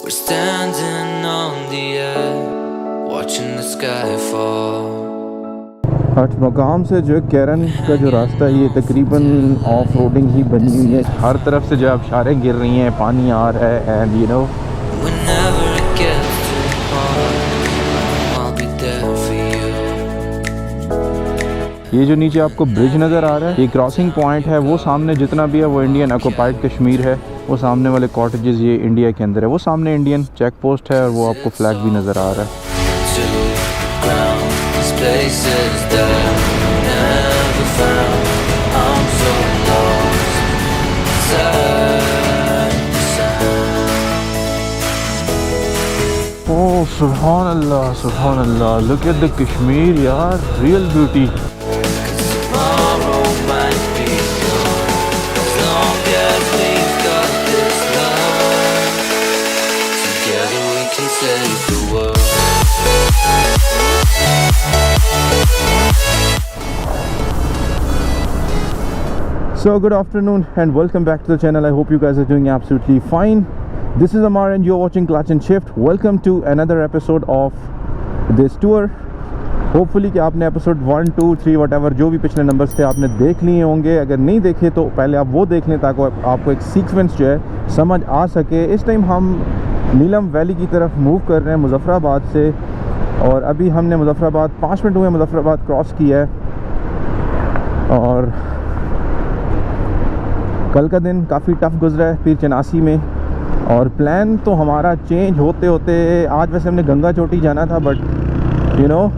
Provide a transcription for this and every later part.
We're standing on the edge, watching the sky fall. हट मकाम से जो कैरन का जो रास्ता है ये तकरीबन ऑफ रोडिंग ही बनी हुई है। हर तरफ से जो आबशारें गिर रही हैं, पानी आ रहा है and you know Whenever it gets too hard, I'll be there for you. ये जो नीचे आपको ब्रिज नज़र आ रहा है, ये क्रॉसिंग पॉइंट है। वो सामने जितना भी है वो इंडियन ऑक्युपाइड कश्मीर है। वो सामने वाले कॉटेजेस ये इंडिया के अंदर है। वो सामने इंडियन चेक पोस्ट है और वो आपको फ्लैग भी नज़र आ रहा है। To ground, this place is that never found. I'm so lost inside the sound. ओह सुभान अल्लाह, लुक एट द कश्मीर यार, real beauty. Tomorrow might be gone, as long as we've got this love. Together we can save the world. So good afternoon and welcome back to the channel. I hope you guys are doing absolutely fine. This is Amar and you're watching Clutch and Shift. Welcome to another episode of this tour. Hopefully कि आपने episode 1, 2, 3 whatever जो भी पिछले numbers थे आपने देख लिए होंगे। अगर नहीं देखे तो पहले आप वो देख लें ताकि आपको एक सीक्वेंस जो है समझ आ सके। इस टाइम हम नीलम वैली की तरफ मूव कर रहे हैं मुजफ्फराबाद से, और अभी हमने मुजफ्फराबाद 5 मिनट हुए मुजफ्फराबाद क्रॉस किया है। और कल का दिन काफ़ी टफ़ गुजरा है पीर चनासी में, और प्लान तो हमारा चेंज होते होते आज वैसे हमने गंगा चोटी जाना था, बट यू नो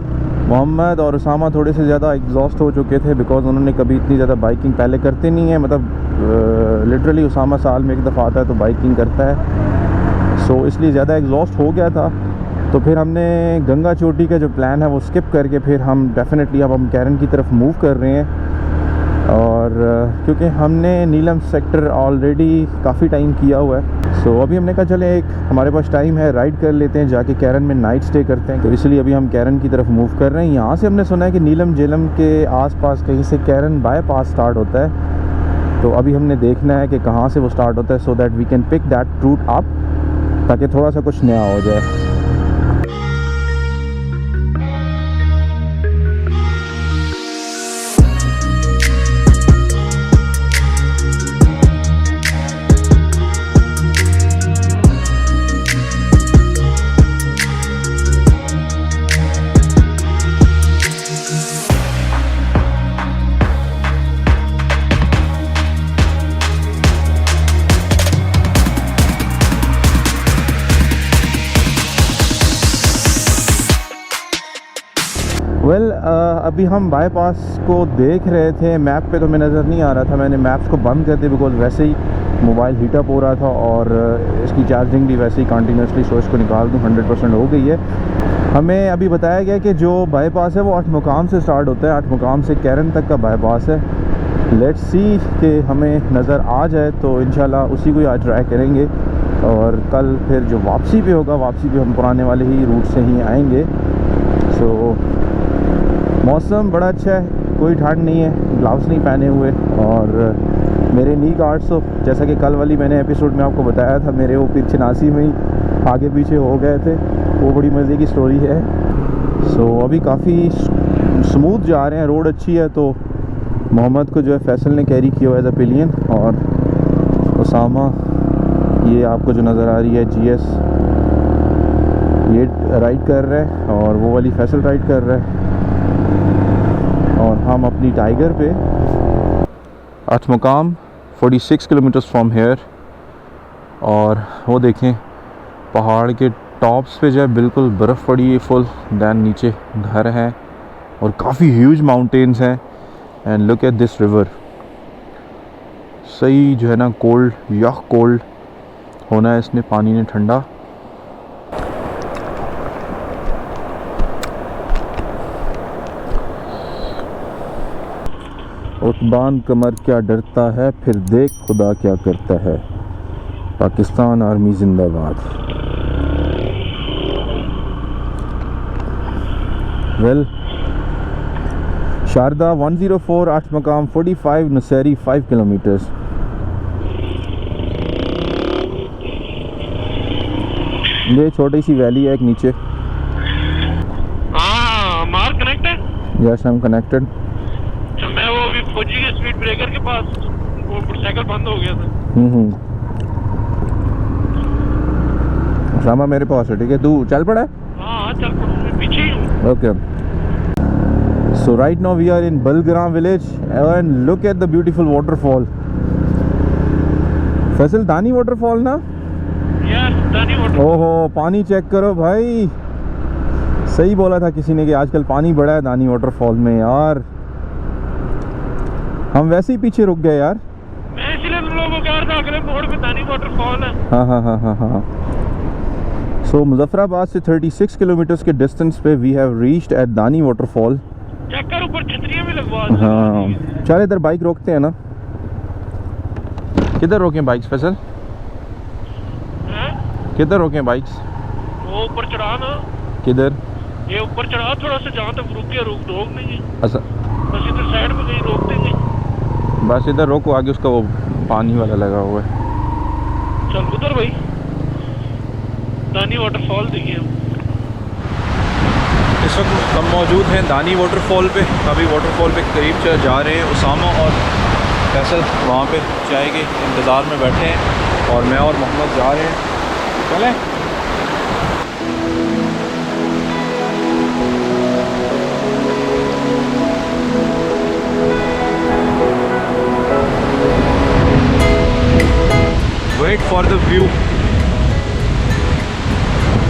मोहम्मद और उसामा थोड़े से ज़्यादा एग्जॉस्ट हो चुके थे बिकॉज उन्होंने कभी इतनी ज़्यादा बाइकिंग पहले करते नहीं है। मतलब लिटरली उसामा साल में एक दफ़ा आता है तो बाइकिंग करता है, सो इसलिए ज़्यादा एग्जॉस्ट हो गया था। तो फिर हमने गंगा चोटी का जो प्लान है वो स्किप करके फिर हम डेफिनेटली अब हम कैरन की तरफ मूव कर रहे हैं। और क्योंकि हमने नीलम सेक्टर ऑलरेडी काफ़ी टाइम किया हुआ है, सो अभी हमने कहा चले एक हमारे पास टाइम है, राइड कर लेते हैं, जाके कैरन में नाइट स्टे करते हैं। तो इसलिए अभी हम कैरन की तरफ मूव कर रहे हैं। यहाँ से हमने सुना है कि नीलम जेलम के आसपास कहीं से कैरन बाईपास स्टार्ट होता है, तो अभी हमने देखना है कि कहाँ से वो स्टार्ट होता है, so that we can pick that route up, ताकि थोड़ा सा कुछ नया हो जाए। अभी हम बाईपास को देख रहे थे, मैप पे तो हमें नज़र नहीं आ रहा था। मैंने मैप्स को बंद कर दिया बिकॉज वैसे ही मोबाइल हीटअप हो रहा था और इसकी चार्जिंग भी वैसे ही कंटिन्यूसली, सो इसको निकाल दूँ, 100% हो गई है। हमें अभी बताया गया कि जो बाईपास है वो 8 मुकाम से स्टार्ट होता है, 8 मुकाम से कैरन तक का बाईपास है। लेट्स सी कि हमें नज़र आ जाए तो इंशाल्लाह उसी को आज ट्राई करेंगे, और कल फिर जो वापसी पे होगा, वापसी पे हम पुराने वाले ही रूट से ही आएंगे। सो मौसम बड़ा अच्छा है, कोई ठंड नहीं है, ग्लव्स नहीं पहने हुए, और मेरे नी गार्ड्स तो जैसा कि कल वाली मैंने एपिसोड में आपको बताया था, मेरे वो पीर चनासी में ही आगे पीछे हो गए थे, वो बड़ी मज़े की स्टोरी है। सो अभी काफ़ी स्मूथ जा रहे हैं, रोड अच्छी है। तो मोहम्मद को जो है फैसल ने कैरी किया हुआ एज अ पिलियन, और उसामा ये आपको जो नज़र आ रही है GS ये राइड कर रहा है, और वो वाली फैसल राइड कर रहा है, और हम अपनी टाइगर पे 8 मुकाम 46 किलोमीटर्स फ्रॉम हेयर। और वो देखें पहाड़ के टॉप्स पे जो है बिल्कुल बर्फ़ पड़ी है फुल, दैन नीचे घर हैं और काफ़ी ह्यूज माउंटेन्स हैं। And look at this river, सही जो है ना कोल्ड, यख कोल्ड होना है इसने, पानी ने ठंडा। उतबान कमर क्या डरता है, फिर देख खुदा क्या करता है। पाकिस्तान आर्मी जिंदाबाद। वेल शारदा 104 8 मकाम 45 नसैरी 5 किलोमीटर्स। ये छोटी सी वैली है एक नीचे। हाँ मार कनेक्ट है। Yes I am connected. मैं वो अभी फौजी के स्पीड ब्रेकर के पास, वो मोटरसाइकिल बंद हो गया था। सामा मेरे पास है, ठीक है, तू चल पड़ा है। हाँ चल पड़ा, मैं पीछे ही हूँ। Okay, so right now we are in Balgram village and look at the beautiful waterfall. Faisal Dani waterfall ना? यस दानी वाटरफॉल। ओहो पानी चेक करो भाई, सही बोला था किसी ने कि आजकल पानी बड़ा है दानी वाटरफॉल में यार। हम वैसे ही पीछे रुक गए यार। मैं इसलिए तुम लोगों को कह रहा था अगले मोड़ पे दानी वाटरफॉल है। हाँ। सो मुजफ्फराबाद से 36 किलोमीटर्स के डिस्टेंस पे वी हैव रीच्ड एट दानी वाटरफॉल। चेक कर ऊपर छतरियां भी लगवा दी। हाँ चल इधर बाइक रोकते हैं ना। किधर रोकें बाइक्स फैसल? हैं? किधर रोकें बाइक्स? वो ऊपर चढ़ा ना। किधर? ये ऊपर चढ़ा थोड़ा सा, जहाँ तक रुक गया रोक देंगे। अच्छा बस इधर साइड में कहीं रोक देंगे। बस इधर रोको, आगे उसका वो पानी वाला लगा हुआ है। चल उधर भाई दानी वाटरफॉल देखिए। इस वक्त हम मौजूद हैं दानी वाटरफॉल पे। अभी वाटरफॉल पे करीब जा रहे हैं। उसामा और फैसल वहाँ पे चाय के इंतज़ार में बैठे हैं और मैं और मोहम्मद जा रहे हैं। चलें? Wait for the view.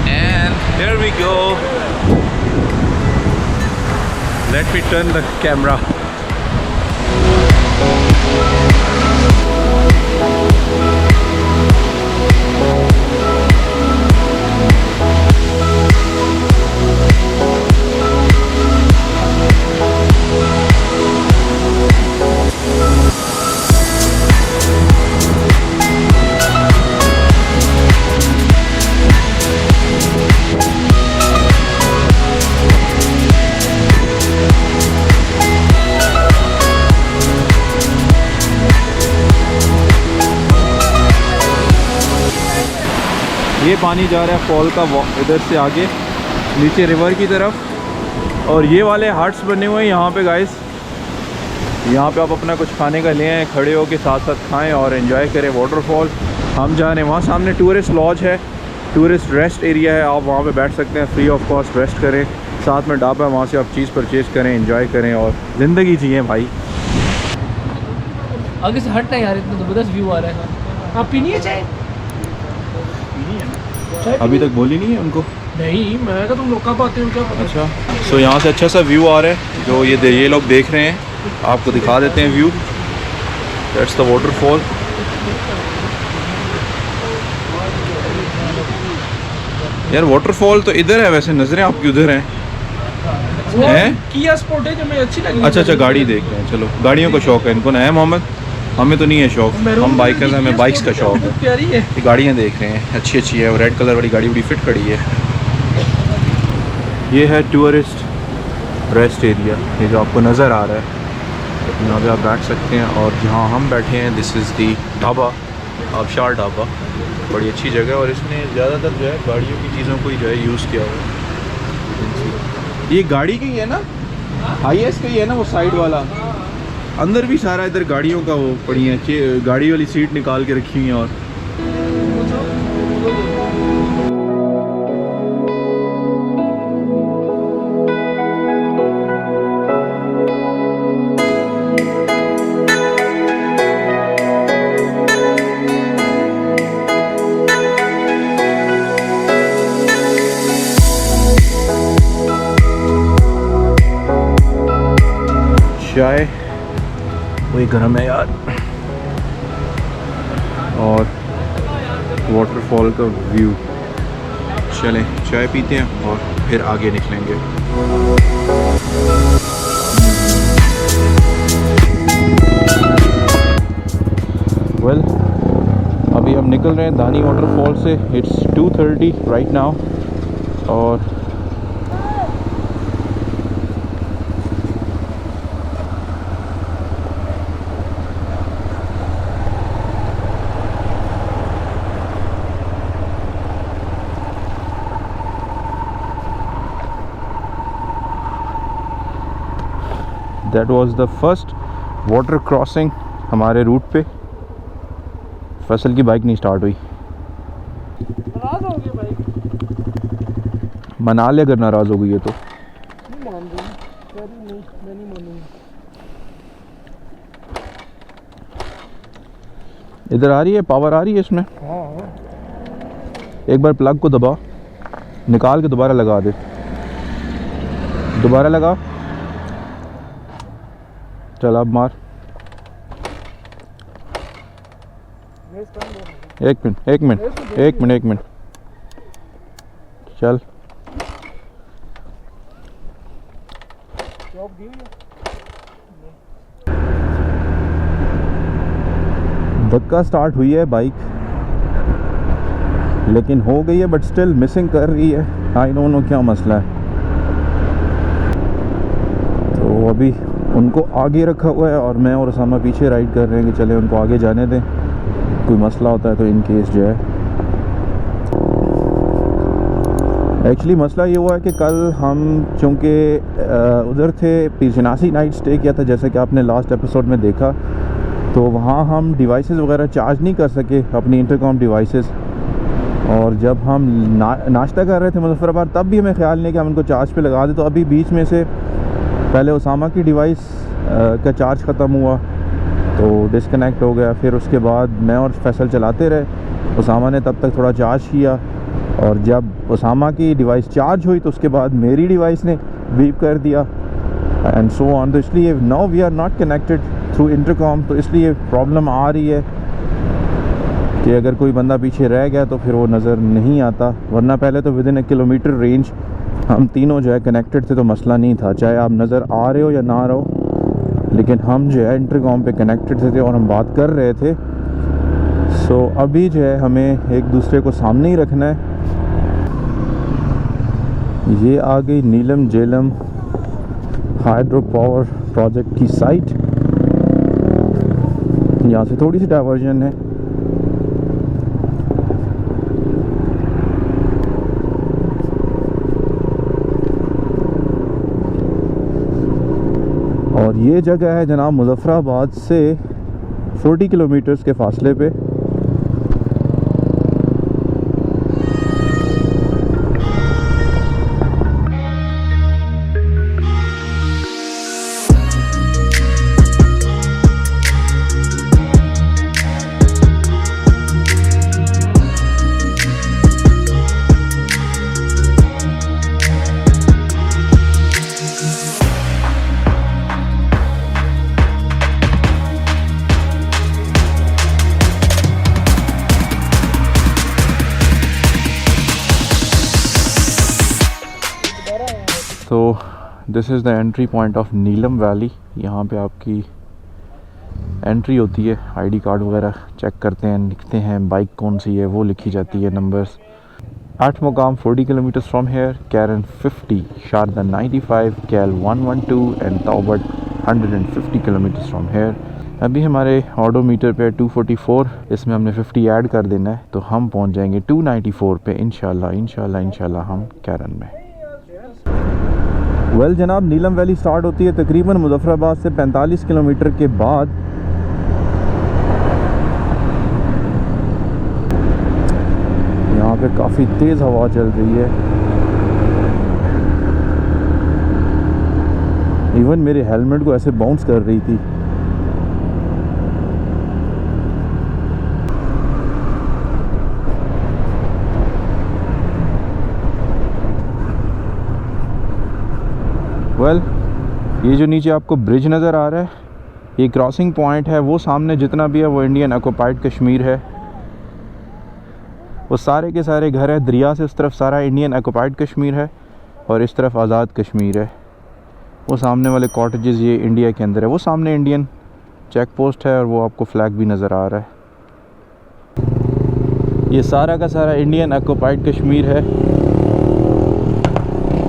And there we go. Let me turn the camera. ये पानी जा रहा है फॉल का इधर से आगे नीचे रिवर की तरफ। और ये वाले हट्स बने हुए हैं यहाँ पे गाइस। यहाँ पे आप अपना कुछ खाने का ले आएँ, खड़े हो के साथ साथ खाएं और एंजॉय करें वाटरफॉल। हम जा रहे हैं वहाँ सामने टूरिस्ट लॉज है, टूरिस्ट रेस्ट एरिया है, आप वहाँ पे बैठ सकते हैं, फ्री ऑफ कॉस्ट रेस्ट करें। साथ में ढाबा है, वहाँ से आप चीज़ परचेज़ करें, एंजॉय करें और ज़िंदगी जिएँ भाई। आगे से हटना यार, इतना ज़बरदस्त व्यू आ रहा है। आप पीनी है चाय? अभी तक बोली नहीं है उनको? नहीं, मैं तो तुम लोग कब आते हो क्या पता। अच्छा सो यहाँ से अच्छा सा व्यू आ रहा है जो ये लोग देख रहे हैं। आपको दिखा देते हैं व्यू। That's the waterfall. यार वाटरफॉल तो इधर है, वैसे नज़रें आपकी उधर हैं। किया स्पोर्ट है जो मैं अच्छी लगी। अच्छा गाड़ी देख रहे हैं। चलो गाड़ियों का शौक है इनको ना? है मोहम्मद? हमें तो नहीं है शौक, हम बाइकर्स हैं, हमें बाइक्स का शौक है। प्यारी है ये गाड़ियाँ देख रहे हैं, अच्छी है। वो रेड कलर वाली गाड़ी बड़ी फिट खड़ी है। ये है टूरिस्ट रेस्ट एरिया, ये जो आपको नज़र आ रहा है। यहाँ पे आप बैठ सकते हैं। और जहाँ हम बैठे हैं this is the dhaba, Abshar dhaba. बड़ी अच्छी जगह है और इसने ज़्यादातर जो है गाड़ियों की चीज़ों को ही जो है यूज़ किया हुआ है। ये गाड़ी की है ना, हाईएस का ही है ना वो साइड वाला। अंदर भी सारा इधर गाड़ियों का वो पड़ी है, गाड़ी वाली सीट निकाल के रखी हुई है। और चाय वही गर्म है यार। और वाटरफॉल का व्यू। चलें चाय पीते हैं और फिर आगे निकलेंगे। वेल अभी हम निकल रहे हैं दानी वाटरफॉल से। It's 2:30 right now. और that was the first water crossing हमारे रूट पे। फैसल की बाइक नहीं स्टार्ट हुई। नाराज हो गए भाई। मना ले अगर नाराज़ हो गई है तो। नहीं मान रही, कह रही नहीं, मैं नहीं मानूंगी। इधर आ रही है, पावर आ रही है इसमें। हाँ एक बार प्लग को दबा, निकाल के दोबारा लगा दे। दोबारा लगा, चल अब मार। एक मिनट चल। जॉब दी हुई है। धक्का स्टार्ट हुई है बाइक, लेकिन हो गई है बट स्टिल मिसिंग कर रही है। आई डोंट नो क्या मसला है। तो अभी उनको आगे रखा हुआ है और मैं और उसामा पीछे राइड कर रहे हैं कि चले उनको आगे जाने दें, कोई मसला होता है तो इन केस जो है। एक्चुअली मसला ये हुआ है कि कल हम चूँकि उधर थे, पीरशनासी नाइट स्टे किया था जैसे कि आपने लास्ट एपिसोड में देखा, तो वहाँ हम डिवाइसेस वगैरह चार्ज नहीं कर सके, अपनी इंटरकॉम डिवाइसेस। और जब हम नाश्ता कर रहे थे मुजफ्फराबाद, तब भी हमें ख्याल नहीं कि हम उनको चार्ज पे लगा दें। तो अभी बीच में से पहले उसामा की डिवाइस का चार्ज ख़त्म हुआ तो डिस्कनेक्ट हो गया। फिर उसके बाद मैं और फैसल चलाते रहे, उसामा ने तब तक थोड़ा चार्ज किया, और जब उसामा की डिवाइस चार्ज हुई तो उसके बाद मेरी डिवाइस ने बीप कर दिया एंड सो ऑन। तो इसलिए now we are not connected through intercom, तो इसलिए प्रॉब्लम आ रही है कि अगर कोई बंदा पीछे रह गया तो फिर वो नज़र नहीं आता। वरना पहले तो विदिन 1 किलोमीटर रेंज हम तीनों जो है कनेक्टेड थे, तो मसला नहीं था, चाहे आप नज़र आ रहे हो या ना रहो। लेकिन हम जो है इंटरकॉम पे कनेक्टेड थे और हम बात कर रहे थे। सो अभी जो है हमें एक दूसरे को सामने ही रखना है। ये आ गई नीलम झेलम हाइड्रो पावर प्रोजेक्ट की साइट। यहाँ से थोड़ी सी डाइवर्जन है। और ये जगह है जनाब मुजफ्फराबाद से 40 किलोमीटर्स के फासले पे। तो this is the entry point of Neelam valley. यहाँ पे आपकी एंट्री होती है, आईडी कार्ड वगैरह चेक करते हैं, लिखते हैं बाइक कौन सी है, वो लिखी जाती है, numbers. Atmogam 40 kilometers from here, Karen 50, Sharda 95, Cal 112 and Taubert 150 kilometers from here। अभी हमारे ऑडोमीटर पे 244, इसमें हमने 50 ऐड कर देना है तो हम पहुंच जाएंगे 294 पे इंशाल्लाह हम कैरन में। वेल जनाब, नीलम वैली स्टार्ट होती है तकरीबन मुजफ्फराबाद से 45 किलोमीटर के बाद। यहाँ पे काफ़ी तेज़ हवा चल रही है। इवन मेरे हेलमेट को ऐसे बाउंस कर रही थी। वेल ये जो नीचे आपको ब्रिज नज़र आ रहा है, ये क्रॉसिंग पॉइंट है। वो सामने जितना भी है वो इंडियन ऑक्युपाइड कश्मीर है। वो सारे के सारे घर हैं, दरिया से उस तरफ सारा इंडियन ऑक्युपाइड कश्मीर है और इस तरफ आज़ाद कश्मीर है। वो सामने वाले कॉटेजेस ये इंडिया के अंदर है। वो सामने इंडियन चेक पोस्ट है और वो आपको फ्लैग भी नज़र आ रहा है। ये सारा का सारा इंडियन ऑक्युपाइड कश्मीर है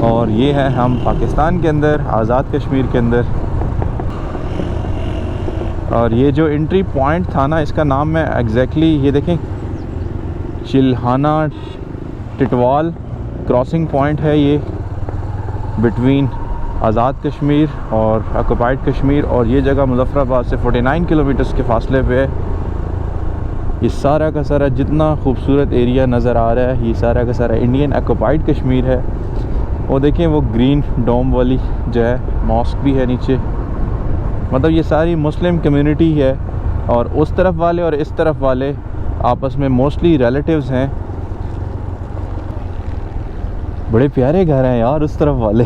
और ये है हम पाकिस्तान के अंदर, आज़ाद कश्मीर के अंदर। और ये जो एंट्री पॉइंट था ना, इसका नाम है एग्जैक्टली ये देखें, चिल्हाना टिटवाल क्रॉसिंग पॉइंट है ये बिटवीन आज़ाद कश्मीर और ऑक्युपाइड कश्मीर, और ये जगह मुज़फ़्फ़राबाद से 49 किलोमीटर्स के फासले पे है। ये सारा का सारा जितना खूबसूरत एरिया नज़र आ रहा है, ये सारा का सारा इंडियन ऑक्युपाइड कश्मीर है। वो देखें, वो ग्रीन डोम वाली जो है मॉस्क भी है नीचे, मतलब ये सारी मुस्लिम कम्युनिटी है। और उस तरफ वाले और इस तरफ वाले आपस में मोस्टली रिलेटिव्स हैं। बड़े प्यारे घर हैं यार उस तरफ वाले।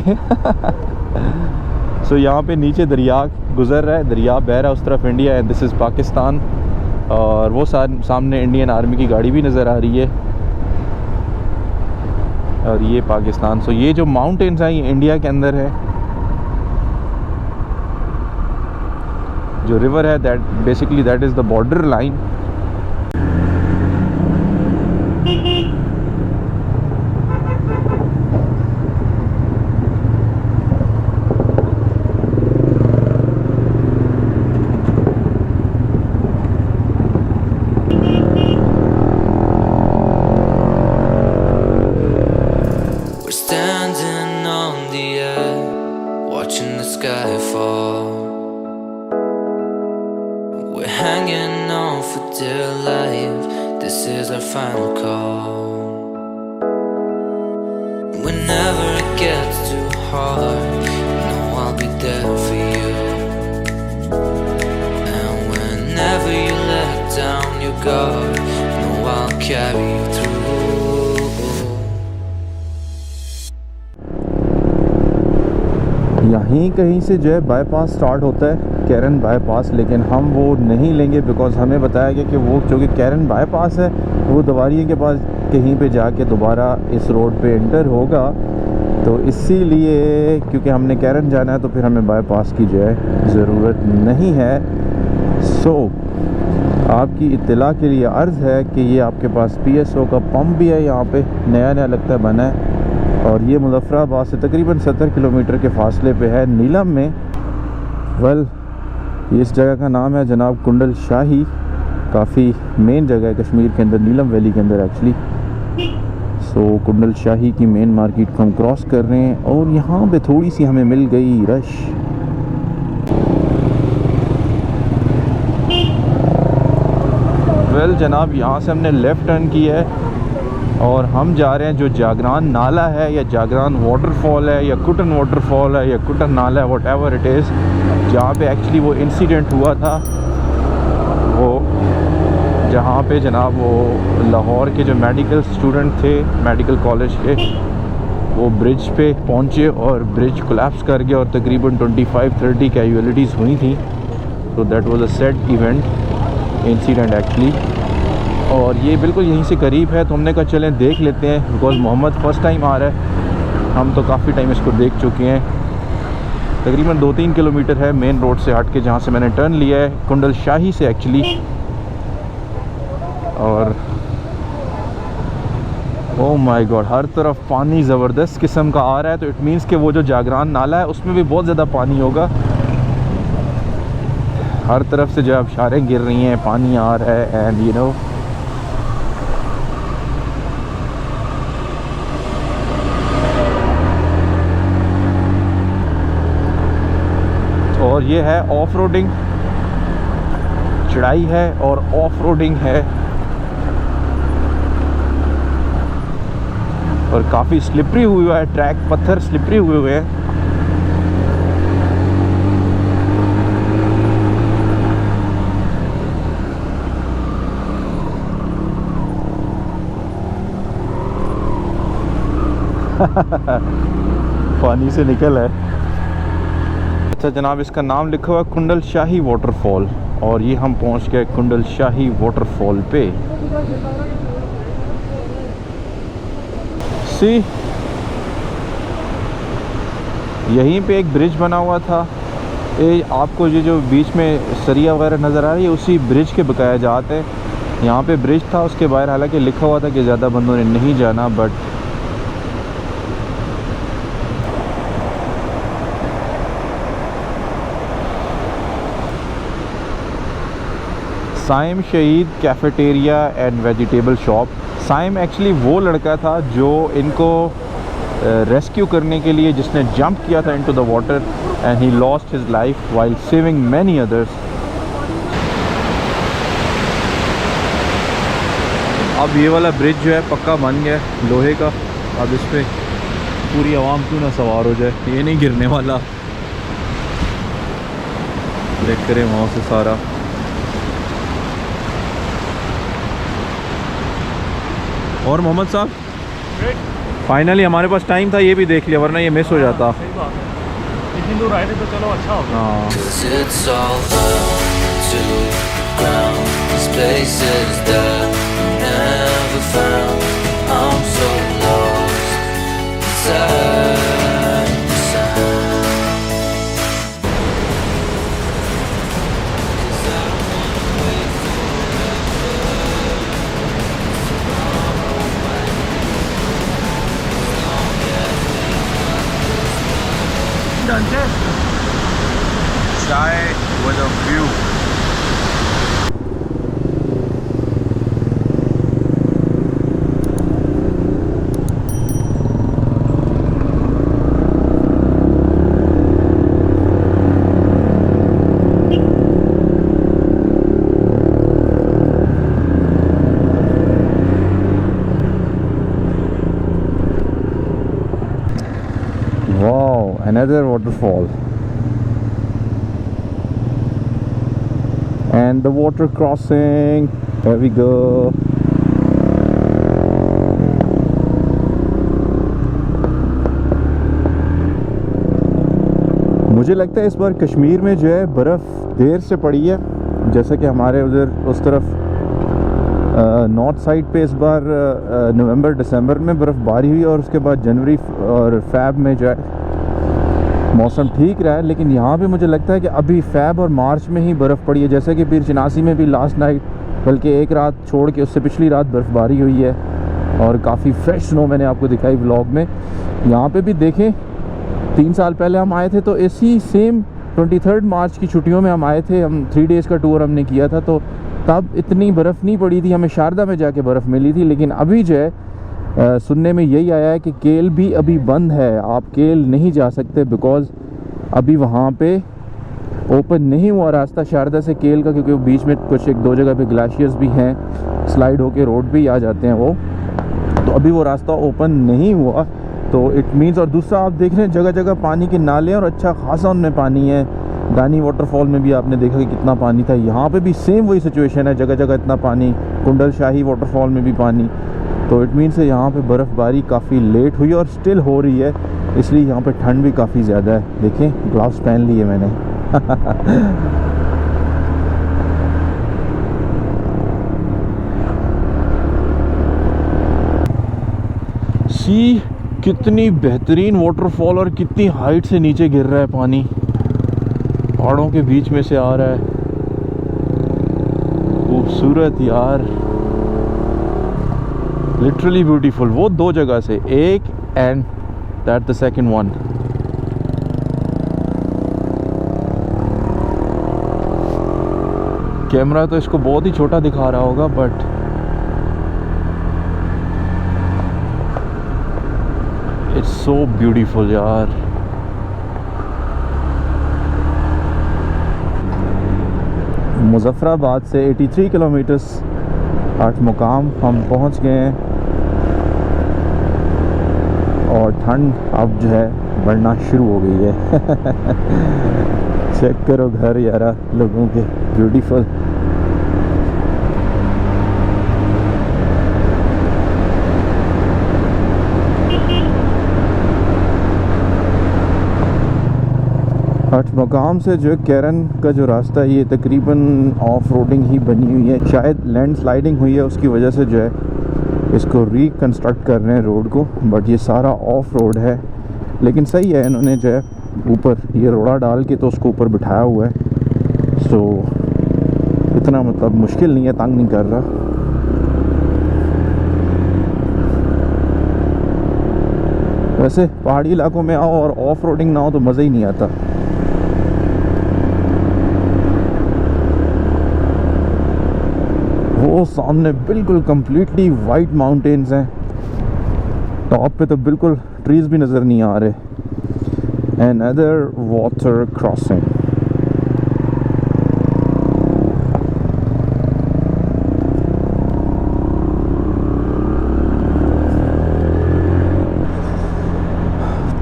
सो यहाँ पे नीचे दरिया गुज़र रहा है, दरिया बह रहा है, उस तरफ इंडिया है, दिस इज़ पाकिस्तान। और वो सामने इंडियन आर्मी की गाड़ी भी नज़र आ रही है, और ये पाकिस्तान। सो ये जो माउंटेन्स हैं ये इंडिया के अंदर है। जो रिवर है that basically that is the border line. We're standing on the edge, watching the sky fall. We're hanging on for dear life. This is our final call. Whenever it gets too hard, you know I'll be there for you. And whenever you let down your guard, you know I'll carry you through. यहीं कहीं से जो है bypass start होता है, Karen bypass, लेकिन हम वो नहीं लेंगे बिकॉज़ हमें बताया गया कि वो जो कि कैरन बाईपास है वो दवारिये के पास कहीं पे जाके दोबारा इस रोड पे एंटर होगा। तो इसीलिए क्योंकि हमने कैरन जाना है तो फिर हमें बाईपास की जो है ज़रूरत नहीं है। सो आपकी इत्तला के लिए अर्ज़ है कि ये आपके पास PSO का पंप भी है, यहाँ पे नया नया लगता है बना है, और ये मुज़फ़्फ़राबाद से तकरीबन 70 किलोमीटर के फासले पे है, नीलम में। वेल इस जगह का नाम है जनाब कुंडल शाही, काफ़ी मेन जगह है कश्मीर के अंदर, नीलम वैली के अंदर एक्चुअली। सो कुंडल शाही की मेन मार्केट को हम क्रॉस कर रहे हैं, और यहाँ पे थोड़ी सी हमें मिल गई रश। वेल जनाब यहाँ से हमने लेफ़्ट टर्न किया है और हम जा रहे हैं जो जागरान नाला है या जागरान वाटरफॉल है या कुटन वाटरफॉल है या कुटन नाला है, वट एवर इट इज़, जहाँ पे एक्चुअली वो इंसिडेंट हुआ था, वो जहाँ पे जनाब वो लाहौर के जो मेडिकल स्टूडेंट थे मेडिकल कॉलेज के, वो ब्रिज पे पहुँचे और ब्रिज कोलैप्स कर गया और तकरीबन 25-30 कैजुअलिटीज़ हुई थी। तो that was a sad event incident actually. और ये बिल्कुल यहीं से करीब है, तो हमने कहा चलें देख लेते हैं, बिकॉज़ मोहम्मद फ़र्स्ट टाइम आ रहा है, हम तो काफ़ी टाइम इसको देख चुके हैं। तकरीबन 2-3 किलोमीटर है मेन रोड से हट के, जहाँ से मैंने टर्न लिया है कुंडल शाही से एक्चुअली। और ओह माय गॉड, हर तरफ पानी ज़बरदस्त किस्म का आ रहा है, तो इट मीन्स कि वो जो जागरान नाला है उसमें भी बहुत ज़्यादा पानी होगा। हर तरफ से जो आबशारें गिर रही हैं, पानी आ रहा है, एंड यू नो और ये है ऑफ रोडिंग, चढ़ाई है और ऑफ रोडिंग है, और काफ़ी स्लिपरी हुआ है ट्रैक, पत्थर स्लिपरी हुए हैं। पानी से निकल है। अच्छा जनाब, इसका नाम लिखा हुआ है कुंडल शाही वाटरफॉल, और ये हम पहुंच गए कुंडल शाही वाटरफॉल पे। सी यहीं पे एक ब्रिज बना हुआ था, ये आपको ये जो बीच में सरिया वगैरह नज़र आ रही है उसी ब्रिज के बकाया जाते हैं। यहाँ पे ब्रिज था, उसके बाहर हालांकि लिखा हुआ था कि ज़्यादा बंदों ने नहीं जाना, but Saim Shaheed cafeteria and vegetable shop. Saim actually वो लड़का था जो इनको रेस्क्यू करने के लिए, जिसने जंप किया था into the water and he lost his life while saving many others. अब ये वाला ब्रिज जो है पक्का बन गया है लोहे का। अब इस पर पूरी आवाम क्यों ना सवार हो जाए, ये नहीं गिरने वाला। देख करें वहाँ से सारा। और मोहम्मद साहब, फाइनली हमारे पास टाइम था, ये भी देख लिया, वरना ये मिस हो जाता। सही बात है, इतनी दूर आए थे तो चलो अच्छा होगा। हाँ 'Cause it's all down to ground. This place is that never found. I'm so lost inside the sound. 'Cause I don't wanna wait forever. Tomorrow might be as long as we got this love. चाय with a view. Wow, another waterfall. And the water crossing. There we go. मुझे लगता है इस बार कश्मीर में जो है बर्फ़ देर से पड़ी है, जैसे कि हमारे उधर उस तरफ नॉर्थ साइड पे इस बार नवंबर दिसंबर में बर्फ़बारी हुई और उसके बाद जनवरी और फ़ैब में जो है मौसम ठीक रहा है। लेकिन यहाँ पे मुझे लगता है कि अभी फ़ैब और मार्च में ही बर्फ़ पड़ी है, जैसे कि पीर चिनासी में भी लास्ट नाइट, बल्कि एक रात छोड़ के उससे पिछली रात बर्फ़बारी हुई है और काफ़ी फ्रेश स्नो मैंने आपको दिखाई व्लॉग में। यहाँ पे भी देखें, 3 साल पहले हम आए थे तो इसी सेम 23 मार्च की छुट्टियों में हम आए थे। हम 3 डेज़ का टूर हमने किया था, तो तब इतनी बर्फ़ नहीं पड़ी थी, हमें शारदा में जाके बर्फ़ मिली थी। लेकिन अभी जो है सुनने में यही आया है कि केल भी अभी बंद है, आप केल नहीं जा सकते बिकॉज़ अभी वहाँ पे ओपन नहीं हुआ रास्ता शारदा से केल का, क्योंकि बीच में कुछ 1-2 जगह पे ग्लेशियर्स भी हैं, स्लाइड होके रोड भी आ जाते हैं वो, तो अभी वो रास्ता ओपन नहीं हुआ। तो इट मीन्स, और दूसरा आप देख रहे हैं जगह जगह पानी के नाले और अच्छा खासा उनमें पानी है। दानी वाटरफॉल में भी आपने देखा कि कितना पानी था, यहाँ पे भी सेम वही सिचुएशन है, जगह जगह इतना पानी। कुंडल शाही वाटरफॉल में भी पानी। तो इट मीन्स यहाँ पे बर्फ़बारी काफ़ी लेट हुई और स्टिल हो रही है, इसलिए यहाँ पे ठंड भी काफ़ी ज़्यादा है। देखें, ग्लव्स पहन लिए मैंने। सी कितनी बेहतरीन वाटरफॉल और कितनी हाइट से नीचे गिर रहा है पानी, पहाड़ों के बीच में से आ रहा है। खूबसूरत यार, लिटरली ब्यूटीफुल। वो 2 जगह से, एक and that the second one. Camera तो इसको बहुत ही छोटा दिखा रहा होगा, बट इट्स सो ब्यूटीफुल यार। मुजफ्फराबाद से 83 किलोमीटर्स आठ मुकाम हम पहुंच गए हैं और ठंड अब जो है बढ़ना शुरू हो गई है। चेक करो घर यारा लोगों के, ब्यूटीफुल। आठ मकाम से जो कैरन का जो रास्ता है, ये तकरीबन ऑफ रोडिंग ही बनी हुई है। शायद लैंड स्लाइडिंग हुई है, उसकी वजह से जो है इसको रिकंस्ट्रक्ट कर रहे हैं रोड को, बट ये सारा ऑफ रोड है। लेकिन सही है, इन्होंने जो है ऊपर ये रोड़ा डाल के तो उसको ऊपर बिठाया हुआ है, सो इतना मतलब मुश्किल नहीं है, तंग नहीं कर रहा। वैसे पहाड़ी इलाकों में आओ और ऑफ रोडिंग ना हो तो मज़ा ही नहीं आता। वो सामने बिल्कुल कम्प्लीटली वाइट माउंटेन्स हैं, टॉप पे तो बिल्कुल ट्रीज भी नज़र नहीं आ रहे। Another water crossing.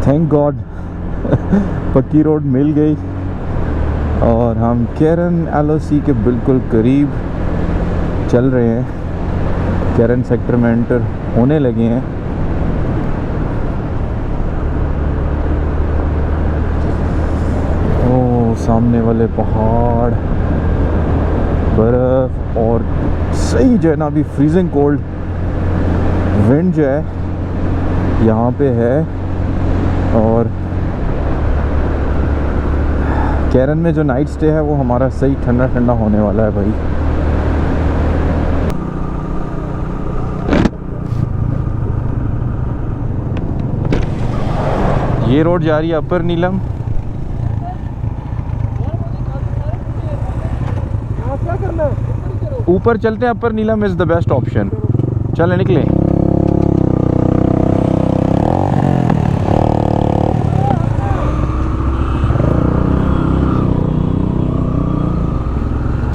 Thank God पक्की रोड मिल गई और हम केरन LOC के बिल्कुल करीब चल रहे हैं। केरन सेक्टर में एंटर होने लगे हैं। ओ सामने वाले पहाड़, बर्फ़ और सही जो है ना अभी फ्रीजिंग कोल्ड विंड जो है यहाँ पे है। और केरन में जो नाइट स्टे है वो हमारा सही ठंडा ठंडा होने वाला है भाई। ये रोड जा रही है अपर नीलम। क्या करना है? ऊपर चलते हैं, अपर नीलम इज़ द बेस्ट ऑप्शन। चले निकले।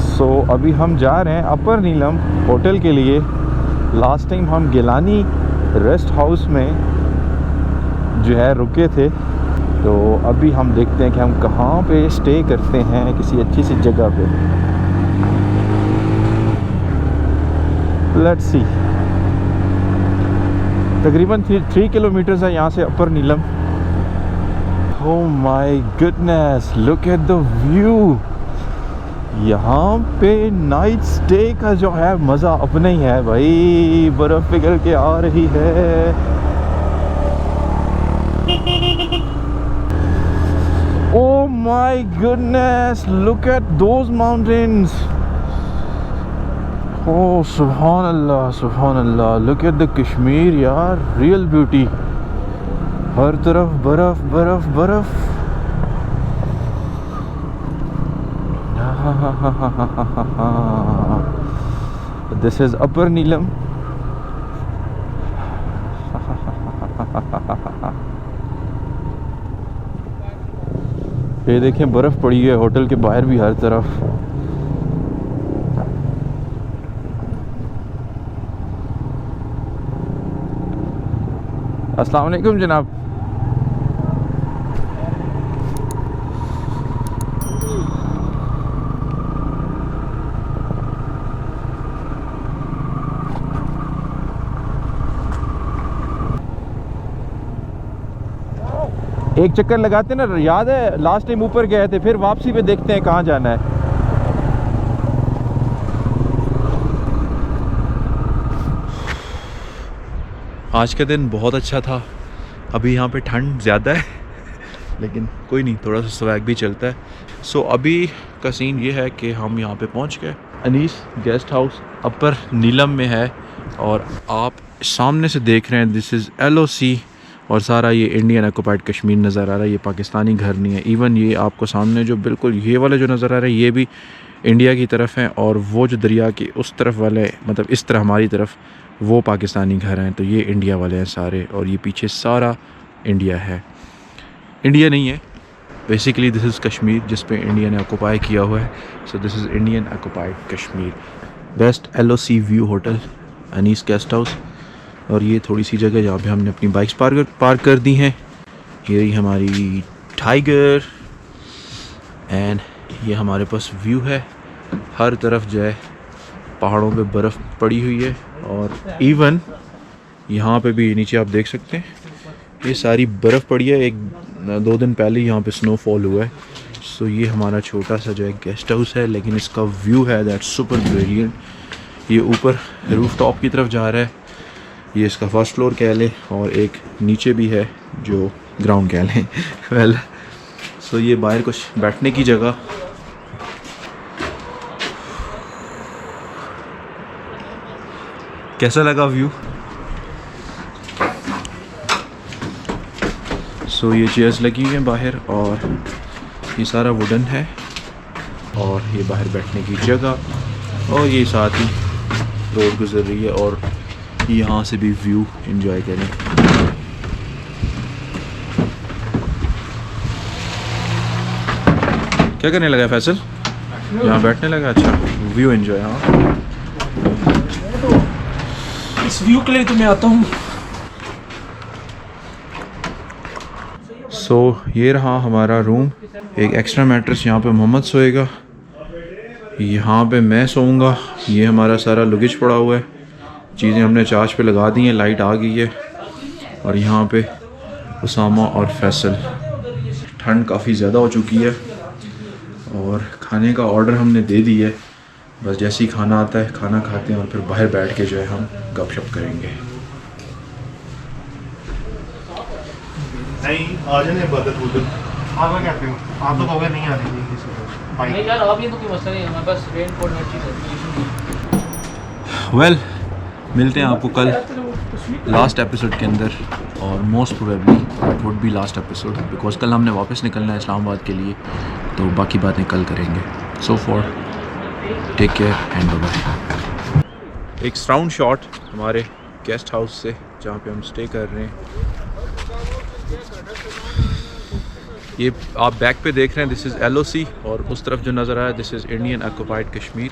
सो अभी हम जा रहे हैं अपर नीलम होटल के लिए। लास्ट टाइम हम गिलानी रेस्ट हाउस में जो है रुके थे, तो अभी हम देखते हैं कि हम कहाँ पे स्टे करते हैं किसी अच्छी सी जगह पे। Let's see. तकरीबन 3 किलोमीटर्स है यहाँ से upper Neelum. Oh my goodness, look at the view. यहाँ पे नाइट स्टे का जो है मज़ा अपना ही है भाई। बर्फ़ पिघल के आ रही है। Oh my goodness, look at those mountains. Oh सुभान अल्लाह, सुभान अल्लाह। लुक एट द कश्मीर यार, रियल ब्यूटी। हर तरफ बर्फ़ बर्फ़ बर्फ़। This is Upper Neelam. ये देखें बर्फ़ पड़ी है होटल के बाहर भी हर तरफ। अस्सलाम वालेकुम जनाब। एक चक्कर लगाते ना, याद है लास्ट टाइम ऊपर गए थे, फिर वापसी पे देखते हैं कहाँ जाना है। आज का दिन बहुत अच्छा था। अभी यहाँ पे ठंड ज़्यादा है लेकिन कोई नहीं, थोड़ा सा स्वैग भी चलता है। सो अभी का सीन ये है कि हम यहाँ पे पहुँच गए। अनीस गेस्ट हाउस अपर नीलम में है और आप सामने से देख रहे हैं दिस इज़ LOC और सारा ये इंडियन ऑक्युपाइड कश्मीर नज़र आ रहा है। ये पाकिस्तानी घर नहीं है। इवन ये आपको सामने जो बिल्कुल ये वाले जो नज़र आ रहे हैं ये भी इंडिया की तरफ हैं और वो जो दरिया की उस तरफ वाले मतलब इस तरह हमारी तरफ वो पाकिस्तानी घर हैं। तो ये इंडिया वाले हैं सारे और ये पीछे सारा इंडिया है। इंडिया नहीं है बेसिकली, दिस इज़ कश्मीर जिस पे इंडिया ने ऑक्युपाई किया हुआ है। So this is Indian occupied Kashmir. Best LOC view hotel Anees guest house. और ये थोड़ी सी जगह जहाँ पे हमने अपनी बाइक्स पार्क कर दी हैं। ये हमारी टाइगर एंड ये हमारे पास व्यू है। हर तरफ जो है पहाड़ों पे बर्फ़ पड़ी हुई है और इवन यहाँ पे भी नीचे आप देख सकते हैं ये सारी बर्फ़ पड़ी है। 1-2 दिन पहले यहाँ पे स्नोफॉल हुआ है। सो ये हमारा छोटा सा जो है गेस्ट हाउस है, लेकिन इसका व्यू है दैट सुपर ब्रिलियंट। ये ऊपर रूफ टॉप की तरफ जा रहा है। ये इसका फर्स्ट फ्लोर कह लें और एक नीचे भी है जो ग्राउंड कह लें। वेल सो ये बाहर कुछ बैठने की जगह। कैसा लगा व्यू? सो ये चेयर्स लगी हुई हैं बाहर और ये सारा वुडन है और ये बाहर बैठने की जगह और ये साथ ही रोड गुजर रही है और यहाँ से भी व्यू एंजॉय करें। क्या करने लगा फैसल? यहाँ बैठने लगा। अच्छा, व्यू एंजॉय। हाँ, इस व्यू के लिए तो मैं आता हूँ। सो ये रहा हमारा रूम। एक एक्स्ट्रा मैट्रेस यहाँ पे मोहम्मद सोएगा, यहाँ पे मैं सोऊंगा। ये हमारा सारा लगेज पड़ा हुआ है, चीज़ें हमने चार्ज पे लगा दी हैं, लाइट आ गई है। और यहाँ पे उसामा और फैसल। ठंड काफ़ी ज़्यादा हो चुकी है और खाने का ऑर्डर हमने दे दिया है। बस जैसे ही खाना आता है खाना खाते हैं और फिर बाहर बैठ के जो है हम गपशप करेंगे। नहीं आ जाने बदल उधर आप क्या कहते हो? आप तो कहोगे नहीं आ रही नहीं यार, अब ये तो कोई मसला नहीं है, हमारे पास रेनकोट हर चीज़ है। वेल, मिलते हैं आपको कल लास्ट एपिसोड के अंदर, और most probably that would be last episode, because कल हमने वापस निकलना है इस्लामाबाद के लिए, तो बाकी बातें कल करेंगे। So for take care and bye bye. एक साउंड शॉट हमारे गेस्ट हाउस से जहाँ पे हम स्टे कर रहे हैं। ये आप बैक पे देख रहे हैं, दिस इज़ LOC, और उस तरफ जो नज़र आया this is Indian occupied Kashmir.